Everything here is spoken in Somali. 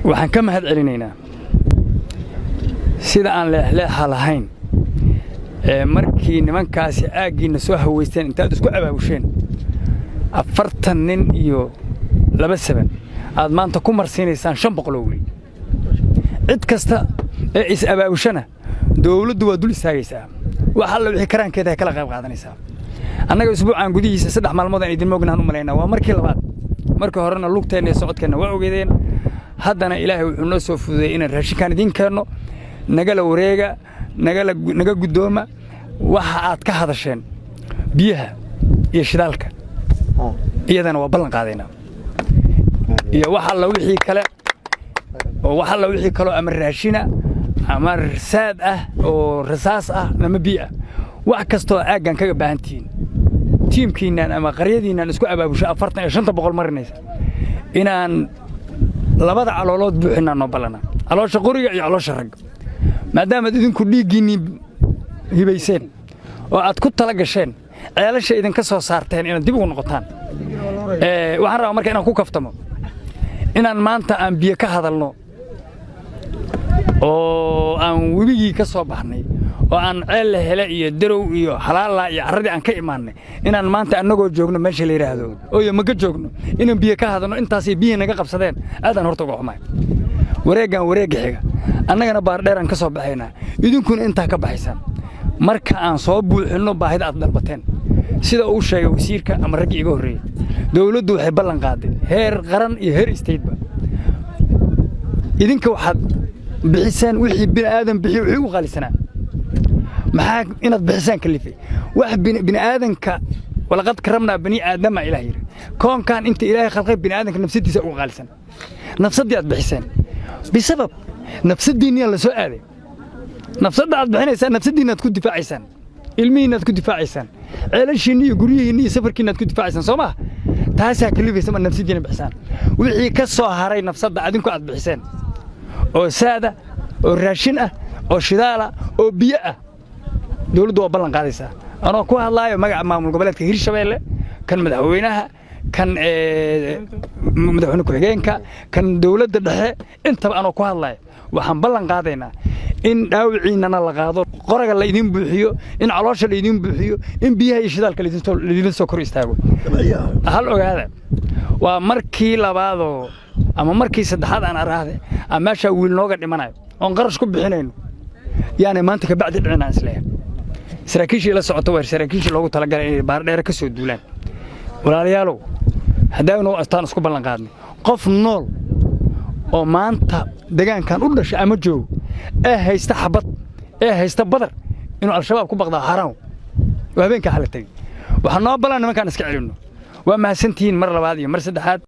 waxaan ka mahad celinaynaa sida aan leexleexa lahayn markii nimankaasi aaggiina soo haweysteen intaad isku abaabusheen 40 nin iyo 2 saban aad maanta ku marsiinaysaan 500 wiil cid kasta ee is abaabushana dawladdu waa dul istaagaysaa waxa la wixii karaankeeda kala qayb qaadanaysaa annaga isbuucan gudihiisa 3 maalmood aan idin moognahan u maleynaa waa markii labaad markii horena lugteena iyo socodkeena waa ogeedeen haddana ilaahay wuxuu noo soo fududeeyay inaan raashinkaan idin keenno nagala wareega naga guddooma waxa aad ka hadasheen biyaha iyo shidaalka iyadana waa ballan qaadayna iyo waxa la wixii kale oo waxa la wixii kale ama raashina ama saad ah oo rasaas ah ama biyo wax kasto aagan kaga baahantiin tiimkiinaan ama qaryadiinaan isku abaabusho 40 iyo 500 marinaysa inaan labada caloolood buuxinaa noo balana caloosha qoriga iyo caloosha rag maadaama idinku dhiigiini hibayseen oo aad ku tala gasheen ceelasha idinka soo saarteen inaad dib ugu noqotaan waxaan rabaa marka inaan ku kaftamo inaan maanta aan biyo ka hadalno oo aan webigii ka soo baxnay oo aan ceel hele iyo darow iyo xalaala iyo carradii aan ka imaanay inaan maanta annagoo joogno meesha la yiraahdo oo yamaga joogno inaan biyo ka hadalno intaas biyo naga qabsadeen aadan horta uga xumaay wareegan wareeg xiga annagana baar dheer aan ka soo baxaynaa idinkuna inta ka baxaysan marka aan soo buuxino baahida aad dalbateen sida uu sheegay wasiirka ama rag iga horeeyay dawladdu waxay ballan qaaday heer qaran iyo heer state ba idinka waxaad bixisaan wixii bini'aadan bixiyo wixii u qaalisanaa maxaa inaad bixisaan kalifay wax bini'aadanka walaqad karamnaa bani aadama ilaahay yiri koonkan inta ilaahay khalqay bini'aadanka nafsadiisa u qaalisan nafsadii aad bixisaan bisabab nafsadiina la soo aaday nafsada aad bixinaysaan nafsadiina aad ku difaacaysaan ilmihiina aad ku difaacaysaan ceelashiina iyo guryihiina iyo safarkiina aad ku difaacaysaan Soomaa taasaa kalifaysa ma nafsadiina bixisaan wixii ka soo haray nafsada adinku aad bixisaan oo saada oo raashin ah oo shidaala oo biyo ah dawladdu waa ballan qaadaysaa anoo ku hadlaayo magaca maamul goboleedka Hirshabeelle kan madaxweynaha kan madaxweyne ku xigeenka kan dawladda dhexe intaba anoo ku hadlaayo waxaan ballan qaadaynaa in dhaawiciinana la qaado qoraga la idin buuxiyo in caloosha la idin buuxiyo in biyaha iyo shidaalka la idin soo kor istaago hal ogaada waa markii labaad ama markii saddexaad aan araahday ama meesha wiil nooga dhimanayo oo qarash ku bixinayno yaani maanta ka bacdi dhicina isleeyahay saraakiishii la socoto waa saraakiishii loogu talagalay inay baar dheer ka soo duulaan walaalayaalow hadaayno astaan isku ballan qaadnay qof nool oo maanta deegaankan u dhashay ama joog haysta xabad haysta badar inuu al-shabaab ku baqdaa xaraan waa habeenka xalatay waxaan noo ballan nimankan iska celino waa mahadsantihiin mar labaad iyo mar saddexaad